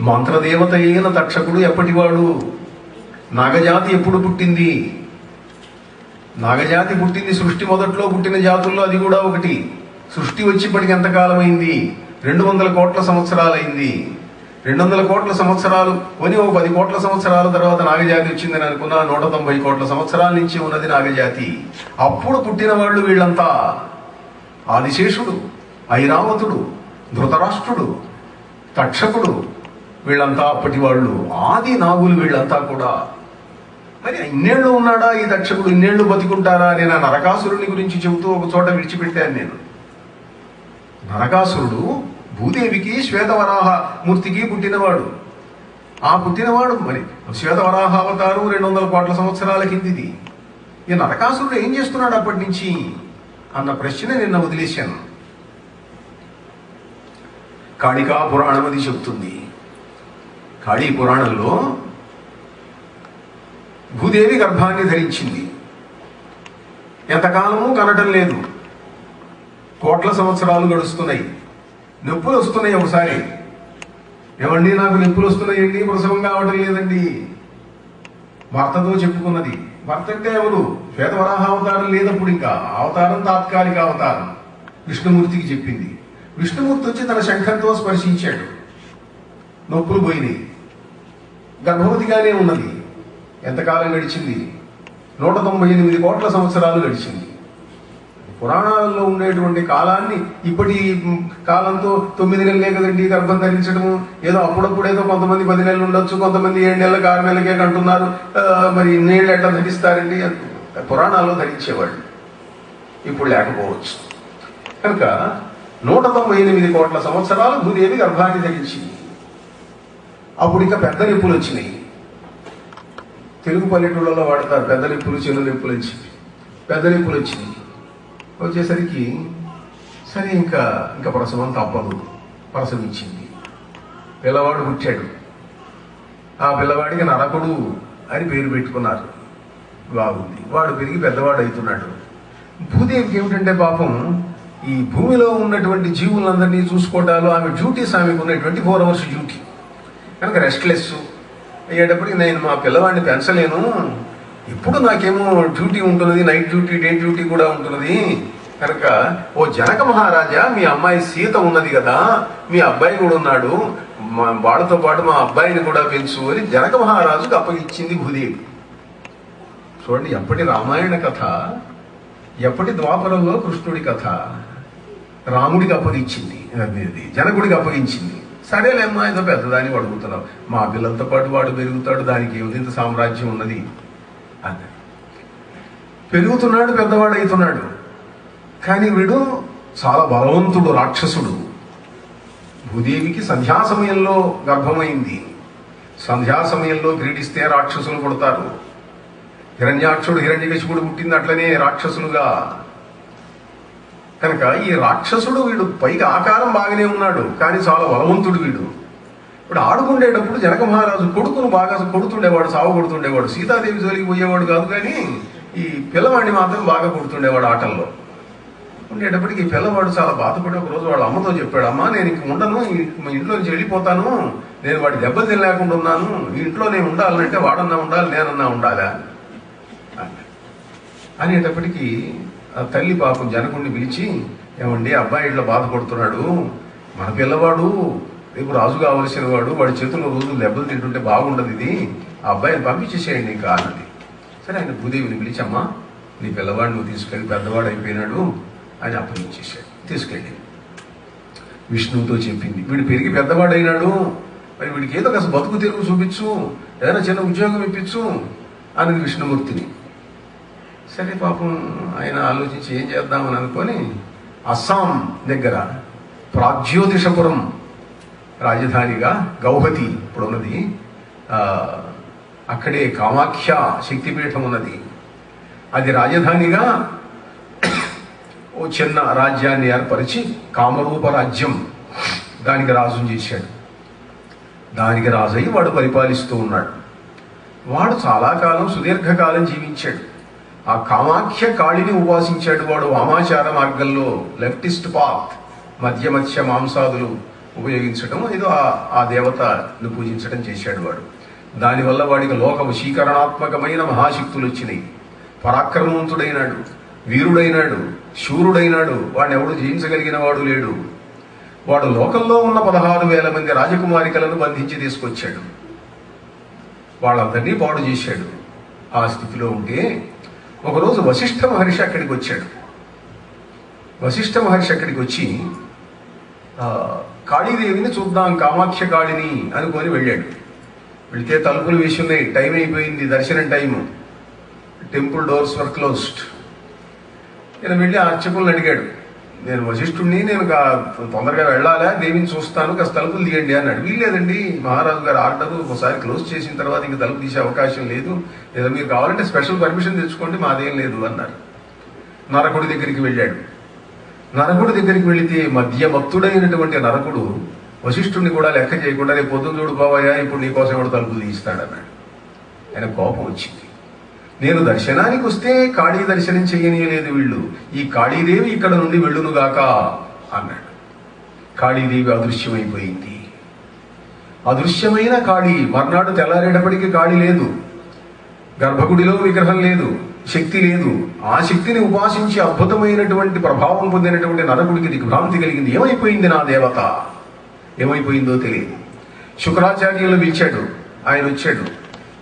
మంత్రదేవత అయిన తక్షకుడు ఎప్పటివాడు? నాగజాతి ఎప్పుడు పుట్టింది? నాగజాతి పుట్టింది సృష్టి మొదట్లో పుట్టిన జాతుల్లో అది కూడా ఒకటి. సృష్టి వచ్చి ఇప్పటికి ఎంతకాలం అయింది? 200 కోట్ల సంవత్సరాలైంది. 200 కోట్ల సంవత్సరాలు కొని 10 కోట్ల సంవత్సరాల తర్వాత నాగజాతి వచ్చిందని అనుకున్నా. 190 కోట్ల సంవత్సరాల నుంచి ఉన్నది నాగజాతి. అప్పుడు పుట్టిన వాళ్ళు వీళ్ళంతా ఆదిశేషుడు, ఐరావతుడు, ధృతరాష్ట్రుడు, తక్షకుడు, వీళ్ళంతా అప్పటి వాళ్ళు, ఆది నాగులు వీళ్ళంతా కూడా. మరి ఇన్నేళ్ళు ఉన్నాడా ఈ తక్షకుడు? ఇన్నేళ్లు బతికుంటారా? నేను ఆ నరకాసురుని గురించి చెబుతూ ఒక చోట విడిచిపెట్టాను. నేను నరకాసురుడు భూదేవికి శ్వేతవరాహ మూర్తికి పుట్టినవాడు. ఆ పుట్టినవాడు మరి శ్వేతవరాహ అవతారం 200 కోట్ల సంవత్సరాల కిందిది. ఈ నరకాసురుడు ఏం చేస్తున్నాడు అప్పటి నుంచి అన్న ప్రశ్న నిన్న వదిలేశాను. కాళికా పురాణం అది చెబుతుంది. కాళీ పురాణంలో భూదేవి గర్భాన్ని ధరించింది. ఎంతకాలము కనటం లేదు. కోట్ల సంవత్సరాలు గడుస్తున్నాయి. నొప్పులు వస్తున్నాయి. ఒకసారి, ఏమండి నాకు నొప్పులు వస్తున్నాయండి, ప్రసవం కావటం లేదండి. భర్తతో చెప్పుకున్నది. భర్త అంటే ఎవరు? శ్వేతవరాహ అవతారం లేదప్పుడు, ఇంకా అవతారం తాత్కాలిక అవతారం. విష్ణుమూర్తికి చెప్పింది. విష్ణుమూర్తి వచ్చి తన శంఖంతో స్పర్శించాడు. నొప్పులు పోయినాయి. గర్భవతిగానే ఉన్నది. ఎంతకాలం గడిచింది? 198 కోట్ల సంవత్సరాలు గడిచింది. పురాణాలలో ఉండేటువంటి కాలాన్ని ఇప్పటి కాలంతో 9 నెలలే కదండి గర్భం ధరించడము. ఏదో అప్పుడప్పుడు ఏదో కొంతమంది 10 నెలలు ఉండొచ్చు, కొంతమంది 7 నెలలకు 6 నెలలకే కంటున్నారు. మరి ఇన్నేళ్ళు ఎట్లా ధరిస్తారండి? పురాణాల్లో ధరించేవాళ్ళు, ఇప్పుడు లేకపోవచ్చు. కనుక 198 కోట్ల సంవత్సరాలు భూదేవి గర్భాన్ని ధరించింది. అప్పుడు ఇంకా పెద్ద నొప్పులు వచ్చినాయి. తెలుగు పల్లెటూళ్ళలో వాడతారు పెద్ద నొప్పులు, చిన్న నొప్పులు వచ్చి. పెద్ద నొప్పులు వచ్చినాయి. వచ్చేసరికి సరే ఇంకా ప్రసవం తప్పదు. ప్రసవించింది. పిల్లవాడు పుట్టాడు. ఆ పిల్లవాడికి నరకుడు అని పేరు పెట్టుకున్నారు. బాగుంది. వాడు పెరిగి పెద్దవాడు అవుతున్నాడు. భూదేవికి ఏమిటంటే పాపం ఈ భూమిలో ఉన్నటువంటి జీవులందరినీ చూసుకోవటాలు ఆమె డ్యూటీస్, ఆమెకు ఉన్నటువంటి 4 అవర్స్ డ్యూటీ. కనుక రెస్ట్లెస్ అయ్యేటప్పటికి నేను మా పిల్లవాడిని పెంచలేను. ఇప్పుడు నాకేమో డ్యూటీ ఉంటున్నది, నైట్ డ్యూటీ, డే డ్యూటీ కూడా ఉంటున్నది. కనుక ఓ జనక మహారాజా, మీ అమ్మాయి సీత ఉన్నది కదా, మీ అబ్బాయి కూడా ఉన్నాడు, వాళ్ళతో పాటు మా అబ్బాయిని కూడా పెంచు అని జనక మహారాజుకు అప్పగించింది భూదేవి. చూడండి, ఎప్పటి రామాయణ కథ, ఎప్పటి ద్వాపరంలో కృష్ణుడి కథ. రాముడికి అప్పగించింది, జనకుడికి అప్పగించింది. సరేలేమ్మా, ఏదో పెద్దదాన్ని అడుగుతున్నావు, మా పిల్లలతో పాటు వాడు పెరుగుతాడు, దానికి ఇంత సామ్రాజ్యం ఉన్నది అని. పెరుగుతున్నాడు, పెద్దవాడు అవుతున్నాడు. కానీ వీడు చాలా బలవంతుడు, రాక్షసుడు. భూదేవికి సంధ్యా సమయంలో గర్భమైంది. సంధ్యా సమయంలో క్రీడిస్తే రాక్షసులు పుడతారు. హిరణ్యాక్షుడు, హిరణ్యకశిపుడు పుట్టింది అట్లనే రాక్షసులుగా. కనుక ఈ రాక్షసుడు వీడు పైగా ఆకారం బాగానే ఉన్నాడు, కానీ చాలా బలవంతుడు వీడు. ఇప్పుడు ఆడుకుండేటప్పుడు జనక మహారాజు కొడుకును బాగా కొడుతుండేవాడు, సాగు కొడుతుండేవాడు. సీతాదేవి జోలికి పోయేవాడు కాదు, కానీ ఈ పిల్లవాడిని మాత్రం బాగా కొడుతుండేవాడు ఆటల్లో. ఉండేటప్పటికి ఈ పిల్లవాడు చాలా బాధపడి ఒక రోజు వాళ్ళ అమ్మతో చెప్పాడు, అమ్మ నేను ఇంక ఉండను, మా ఇంట్లో నుంచి వెళ్ళిపోతాను, నేను వాడి దెబ్బలు తినలేకుండా ఉన్నాను, ఈ ఇంట్లో నేను ఉండాలంటే వాడన్నా ఉండాలి, నేనన్నా ఉండాలా అనేటప్పటికీ ఆ తల్లి పాపం జనకుడిని పిలిచి, ఏమండి అబ్బాయి ఇట్లా బాధపడుతున్నాడు, మన పిల్లవాడు రేపు రాజు కావలసిన వాడు, వాడి చేతుల్లో రోజులు దెబ్బలు తింటుంటే బాగుండదు, ఇది ఆ అబ్బాయిని పంపించేసేయండి ఇంకా అన్నది. సరే, ఆయన భూదేవిని పిలిచమ్మా, నీ పిల్లవాడు నువ్వు తీసుకెళ్ళి పెద్దవాడు అయిపోయినాడు అని అప్పగించేసాడు. తీసుకెళ్ళి విష్ణువుతో చెప్పింది, వీడు పెరిగి పెద్దవాడైనాడు, మరి వీడికి ఏదో కాస్త బతుకు తెరువు చూపించు, ఏదైనా చిన్న ఉద్యోగం ఇప్పించు అన్నది విష్ణుమూర్తిని. సరే, పాపం ఆయన ఆలోచించి ఏం చేద్దామని అనుకొని అస్సాం దగ్గర ప్రాగ్జ్యోతిషపురం రాజధానిగా, గౌహతి ఇప్పుడు ఉన్నది, అక్కడే కామాఖ్య శక్తిపీఠం ఉన్నది, అది రాజధానిగా ఓ చిన్న రాజ్యాన్ని ఏర్పరిచి కామరూప రాజ్యం దానికి రాజుని చేశాడు. దానికి రాజయ్యి వాడు పరిపాలిస్తూ ఉన్నాడు. వాడు చాలా కాలం, సుదీర్ఘకాలం జీవించాడు. ఆ కామాఖ్య కాళిని ఉపాసించాడు వాడు. వామాచార మార్గంలో, లెఫ్టిస్ట్ పాత్, మధ్య మాంసాదులు ఉపయోగించడం, ఏదో ఆ దేవతను పూజించడం చేశాడు వాడు. దానివల్ల వాడికి లోక వశీకరణాత్మకమైన మహాశక్తులు వచ్చినాయి. పరాక్రమవంతుడైనాడు, వీరుడైనాడు, శూరుడైనాడు. వాడిని ఎవడు జయించగలిగిన వాడు లేడు. వాడు లోకంలో ఉన్న 16,000 మంది రాజకుమారికలను బంధించి తీసుకొచ్చాడు. వాళ్ళందరినీ పాడు చేశాడు. ఆ స్థితిలో ఉంటే ఒకరోజు వశిష్ఠ మహర్షి అక్కడికి వచ్చాడు. వశిష్ఠ మహర్షి అక్కడికి వచ్చి కాళీదేవిని చూద్దాం, కామాఖ్య కాళిని అనుకొని వెళ్ళాడు. వెళితే తలుపులు వేసి ఉన్నాయి, టైం అయిపోయింది, దర్శనం టైము, టెంపుల్ డోర్స్ వర్ క్లోజ్డ్. ఈయన వెళ్ళి అర్చకులను అడిగాడు, నేను వశిష్ఠుడిని, నేను తొందరగా వెళ్ళాలా, దేవిని చూస్తాను, కాస్త తలుపులు తీయండి అన్నాడు. వీల్లేదండి, మహారాజు గారు ఆర్డర్, ఒకసారి క్లోజ్ చేసిన తర్వాత ఇంక తలుపు తీసే అవకాశం లేదు, లేదా మీరు కావాలంటే స్పెషల్ పర్మిషన్ తెచ్చుకోండి, మాదేం లేదు అన్నారు. నరకుడి దగ్గరికి వెళ్ళాడు. నరకుడి దగ్గరికి వెళితే మధ్యమత్తుడైనటువంటి నరకుడు వశిష్ఠుడిని కూడా లెక్క చేయకుండా, రేపు పొద్దున చూడుకోవయ్యా, ఇప్పుడు నీకోసం ఎవడు తలుపులు తీస్తాడన్నాడు. ఆయన కోపం వచ్చింది. నేను దర్శనానికి వస్తే కాళీ దర్శనం చేయనీయలేదు వీళ్ళు, ఈ కాళీదేవి ఇక్కడ నుండి వెళ్ళునుగాక అన్నాడు. కాళీదేవి అదృశ్యమైపోయింది. అదృశ్యమైన కాళీ మర్నాడు తెల్లారేటప్పటికీ కాళీ లేదు, గర్భగుడిలో విగ్రహం లేదు, శక్తి లేదు. ఆ శక్తిని ఉపాసించి అద్భుతమైనటువంటి ప్రభావం పొందినటువంటి నరకుడికి దిగ్భ్రాంతి కలిగింది. ఏమైపోయింది నా దేవత, ఏమైపోయిందో తెలియదు. శుక్రాచార్యులు పిలిచాడు. ఆయన వచ్చాడు.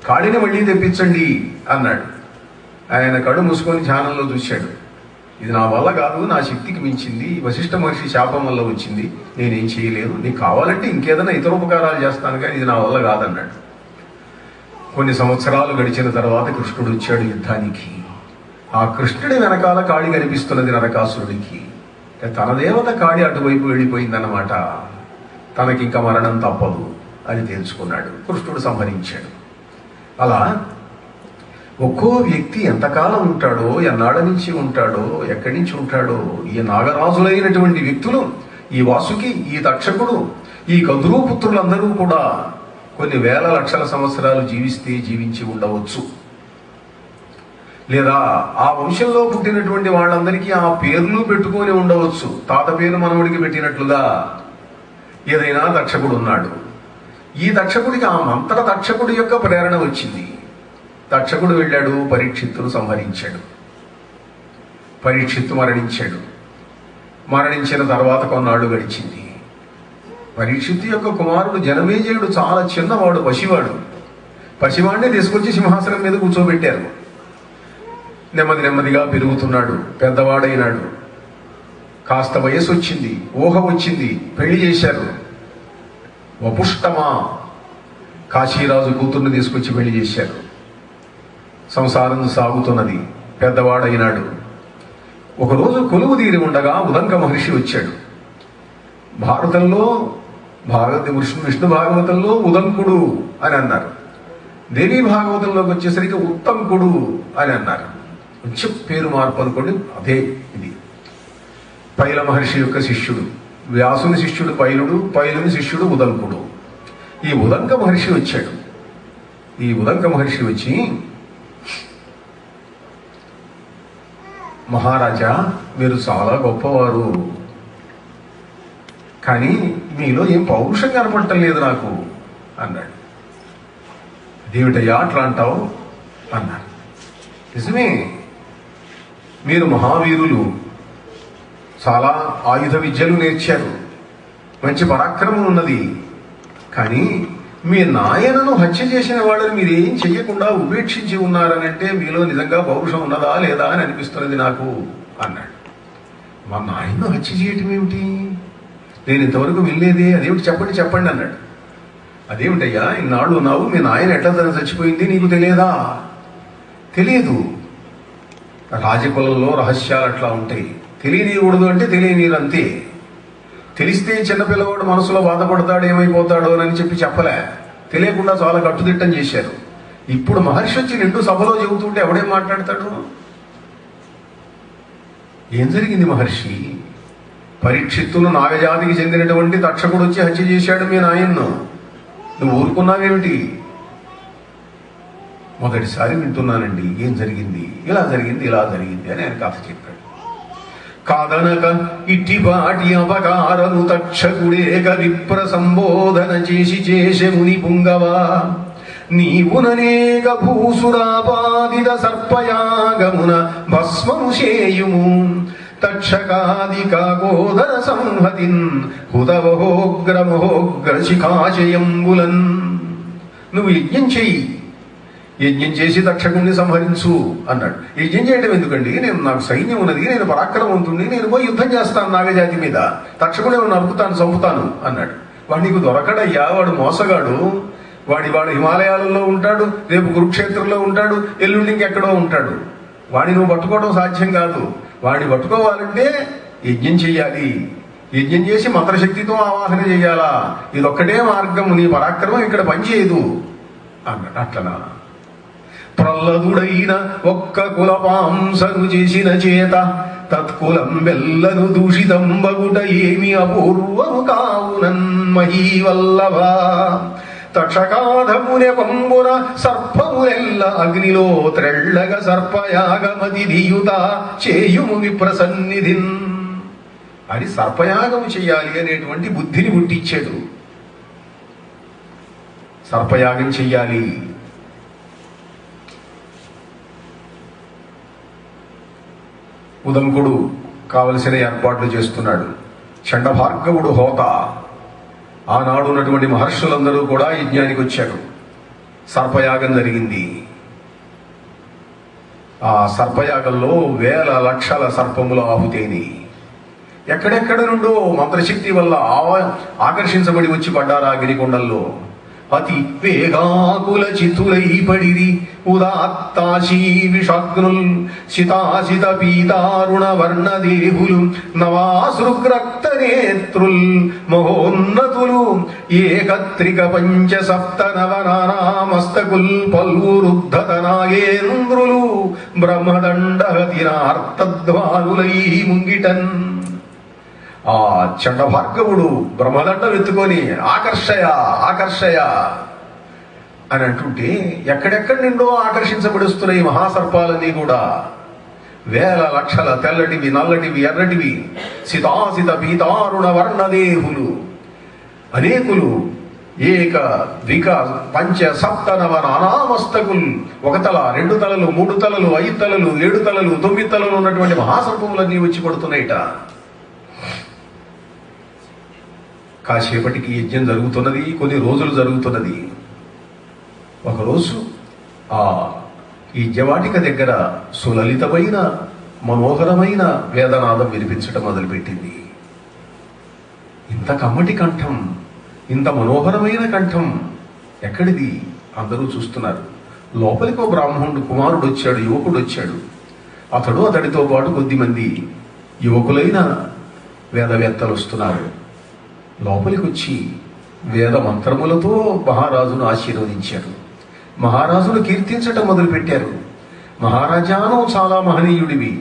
కాళీని మళ్ళీ తెప్పించండి అన్నాడు. ఆయన కళ్ళు మూసుకొని ధ్యానంలో చూశాడు. ఇది నా వల్ల కాదు, నా శక్తికి మించింది, వశిష్ఠ మహర్షి శాపం వల్ల వచ్చింది, నేనేం చేయలేను, నీకు కావాలంటే ఇంకేదైనా ఇతర ఉపకారాలు చేస్తాను కానీ ఇది నా వల్ల కాదన్నాడు. కొన్ని సంవత్సరాలు గడిచిన తర్వాత కృష్ణుడు వచ్చాడు యుద్ధానికి. ఆ కృష్ణుడి వెనకాల కాళి కనిపిస్తున్నది నరకాసురుడికి. తన దేవత కాళి అటువైపు వెళ్ళిపోయిందన్నమాట. తనకింక మరణం తప్పదు అని తెలుసుకున్నాడు. కృష్ణుడు సంహరించాడు. అలా ఒక్కో వ్యక్తి ఎంతకాలం ఉంటాడో, ఎన్నాళ్ళ నుంచి ఉంటాడో, ఎక్కడి నుంచి ఉంటాడో, ఈ నాగరాజులైనటువంటి వ్యక్తులు, ఈ వాసుకి, ఈ తక్షకుడు, ఈ కదురూపుత్రులందరూ కూడా కొన్ని వేల లక్షల సంవత్సరాలు జీవించి ఉండవచ్చు. లేదా ఆ వంశంలో పుట్టినటువంటి వాళ్ళందరికీ ఆ పేర్లు పెట్టుకొని ఉండవచ్చు. తాత పేరు మనవుడికి పెట్టినట్లుగా ఏదైనా దక్షకుడు ఉన్నాడు. ఈ దక్షకుడికి ఆ మంత్ర దక్షకుడి యొక్క ప్రేరణ వచ్చింది. దక్షకుడు వెళ్ళాడు, పరీక్షిత్తును సంహరించాడు. పరీక్షిత్తు మరణించాడు. మరణించిన తర్వాత కొన్నాళ్ళు గడిచింది. పరీక్షిత్తు యొక్క కుమారుడు జనమేజయుడు చాలా చిన్నవాడు, పసివాడు. పసివాడిని తీసుకొచ్చి సింహాసనం మీద కూర్చోబెట్టారు. నెమ్మదిగా పెరుగుతున్నాడు, పెద్దవాడైనాడు. కాస్త వయసు వచ్చింది, ఊహ వచ్చింది, పెళ్లి చేశారు. వపుష్టమా కాశీరాజు కూతుర్ని తీసుకొచ్చి పెళ్లి చేశారు. సంసారం సాగుతున్నది. పెద్దవాడైనాడు. ఒకరోజు కొలువు తీరి ఉండగా ఉదంక మహర్షి వచ్చాడు. భారతంలో విష్ణు భాగవతంలో ఉదంకుడు అని అన్నారు. దేవీ భాగవతంలోకి వచ్చేసరికి ఉత్తంకుడు అని అన్నారు. కొంచెం పేరు మార్పు అనుకోండి, అదే ఇది. పైల మహర్షి యొక్క శిష్యుడు, వ్యాసుని శిష్యుడు పైలుడు, పైలుని శిష్యుడు ఉదంకుడు. ఈ ఉదంక మహర్షి వచ్చాడు. ఈ ఉదంక మహర్షి వచ్చి, మహారాజా, మీరు చాలా గొప్పవారు, కానీ మీలో ఏం పౌరుషం కనపడటం లేదు నాకు అన్నాడు. దేవుటయ్యా అట్లా అంటావు అన్నారు. నిజమే, మీరు మహావీరులు, చాలా ఆయుధ విద్యలు నేర్చారు, మంచి పరాక్రమం ఉన్నది, కానీ మీ నాయనను హత్య చేసిన వాళ్ళని మీరేం చెయ్యకుండా ఉపేక్షించి ఉన్నారనంటే మీలో నిజంగా పౌరుషం ఉన్నదా లేదా అని అనిపిస్తున్నది నాకు అన్నాడు. మా నాయనను హత్య చేయటం ఏమిటి, నేను ఇంతవరకు వినలేదే, అదేమిటి చెప్పండి అన్నాడు. అదేమిటయ్యా, ఇన్నాళ్ళు ఉన్నావు, మీ నాయన ఎట్లా చచ్చిపోయింది నీకు తెలియదా? తెలియదు. రాజకులంలో రహస్యాలు అట్లా ఉంటాయి. తెలియనీయకూడదు అంటే తెలియనీరు, అంతే. తెలిస్తే చిన్నపిల్లవాడు మనసులో బాధపడతాడు, ఏమైపోతాడో అని చెప్పలే. తెలియకుండా చాలా కట్టుదిట్టం చేశారు. ఇప్పుడు మహర్షి వచ్చి నిండు సభలో చెబుతుంటే ఎవడేం మాట్లాడతాడు? ఏం జరిగింది మహర్షి? పరీక్షిత్తును నాగజాతికి చెందినటువంటి తక్షకుడు వచ్చి హత్య చేశాడు మీ నాయన్ను, నువ్వు ఊరుకున్నావేమిటి? మొదటిసారి వింటున్నానండి, ఏం జరిగింది, ఇలా జరిగింది అని ఆయన కథ చెప్పాడు. కాదనక ఇట్టిపాటి అపకారము తక్షకుడేక విప్ర సంబోధన చేసే ముని పుంగవా, నీవుననేక భూసురాపాదిత సర్పయాగమున భస్మము చేయుము, తక్షకాది కాకోదర సంహతిన్ హుతవహోగ్రమహోగ్ర శిఖాశయంబులన్. నువ్వు యజ్ఞం చెయ్యి, యజ్ఞం చేసి తక్షకుణ్ణి సంహరించు అన్నాడు. యజ్ఞం చేయడం ఎందుకండి, నాకు సైన్యం ఉన్నది, నేను పరాక్రమవంతుణ్ణి, నేను పోయి యుద్ధం చేస్తాను నాగజాతి మీద, తక్షకుడే నరుకుతాను, చంపుతాను అన్నాడు. వాడు నీకు దొరకడయ్యా, వాడు మోసగాడు. వాడు హిమాలయాలలో ఉంటాడు, రేపు కురుక్షేత్రంలో ఉంటాడు, ఎల్లుండి ఇంకెక్కడో ఉంటాడు. వాడిని నువ్వు పట్టుకోవడం సాధ్యం కాదు. వాడిని పట్టుకోవాలంటే యజ్ఞం చెయ్యాలి, యజ్ఞం చేసి మంత్రశక్తితో ఆవాహన చెయ్యాలా, ఇదొక్కటే మార్గం, నీ పరాక్రమం ఇక్కడ పనిచేయదు అన్నాడు. అట్లనా? ప్రహ్లదుడైన ఒక్క కులపాంసను చేసిన చేత తత్కులం వెల్లను దూషితంబగుట ఏమి అపూర్వము కావునన్ మహీవల్లభ, తక్షకాధమునే పంబున సర్పములెల్ల అగ్నిలో త్రెళ్ళగ సర్పయాగమతి దియుత చేయుము విప్రసన్నిధిన్ అని సర్పయాగము చెయ్యాలి అనేటువంటి బుద్ధిని పుట్టించాడు. సర్పయాగం చెయ్యాలి. ఉదంకుడు కావలసిన ఏర్పాట్లు చేస్తున్నాడు. చండభార్గవుడు హోత. ఆనాడు ఉన్నటువంటి మహర్షులందరూ కూడా యజ్ఞానికి వచ్చారు. సర్పయాగం జరిగింది. ఆ సర్పయాగంలో వేల లక్షల సర్పముల ఆహుతేని. ఎక్కడెక్కడ నుండో మంత్రశక్తి వల్ల ఆకర్షించబడి వచ్చి పడ్డారు ఆ గిరికొండల్లో. అతి వేగాకుల చితులై పడిరి ఉదాత్తాశీ విషాగ్నుల్ శితాశిత పీతారుణ వర్ణదేహులు నవాసృగ్రక్త నేత్రుల్ మహోన్నతులు ఏకత్రిక పంచ సప్త నవనానామస్తకుల్ పల్వురుద్ధత నాగేంద్రులు బ్రహ్మదండహతినార్తధ్వానులై ముంగిటన్. ఆ చండభార్గవుడు బ్రహ్మదండం ఎత్తుకొని ఆకర్షయ ఆకర్షయ అని అంటుంటే ఎక్కడెక్కడి నుండో ఆకర్షించబడుస్తున్నాయి మహాసర్పాలన్నీ కూడా. వేల లక్షల తెల్లటివి, నల్లటివి, ఎర్రటివి, సితాసిత పీతారుణ వర్ణదేహులు అనేకులు. ఏక ద్విక పంచ సప్త నవ నానామస్తకులు. ఒక తల, రెండు తలలు, మూడు తలలు, 5 తలలు, 7 తలలు, 9 తలలు ఉన్నటువంటి మహాసర్పములన్నీ వచ్చి పడుతున్నాయిట. కాసేపటికి యజ్ఞం జరుగుతున్నది, కొన్ని రోజులు జరుగుతున్నది. ఒకరోజు ఈ యజ్ఞవాటిక దగ్గర సులలితమైన మనోహరమైన వేదనాదం వినిపించడం మొదలుపెట్టింది. ఇంత కమ్మటి కంఠం, ఇంత మనోహరమైన కంఠం ఎక్కడిది? అందరూ చూస్తున్నారు. లోపలికి ఓ బ్రాహ్మణుడు కుమారుడు వచ్చాడు, యువకుడు వచ్చాడు. అతడితో పాటు కొద్దిమంది యువకులైన వేదవేత్తలు వస్తున్నారు. లోపలికి వచ్చి వేద మంత్రములతో మహారాజును ఆశీర్వదించారు. మహారాజును కీర్తించటం మొదలుపెట్టారు. మహారాజాను చాలా మహనీయుడివి,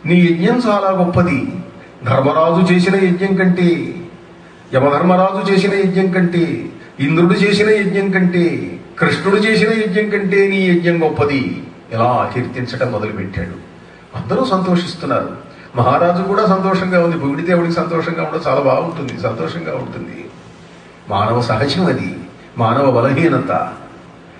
నీ యజ్ఞం చాలా గొప్పది. ధర్మరాజు చేసిన యజ్ఞం కంటే, యమధర్మరాజు చేసిన యజ్ఞం కంటే, ఇంద్రుడు చేసిన యజ్ఞం కంటే, కృష్ణుడు చేసిన యజ్ఞం కంటే నీ యజ్ఞం గొప్పది. ఇలా కీర్తించటం మొదలుపెట్టాడు. అందరూ సంతోషిస్తున్నారు. మహారాజు కూడా సంతోషంగా ఉంది. పొగిడితే ఎవడికి సంతోషంగా ఉండదు? చాలా బాగుంటుంది, సంతోషంగా ఉంటుంది. మానవ సహజం అది, మానవ బలహీనత.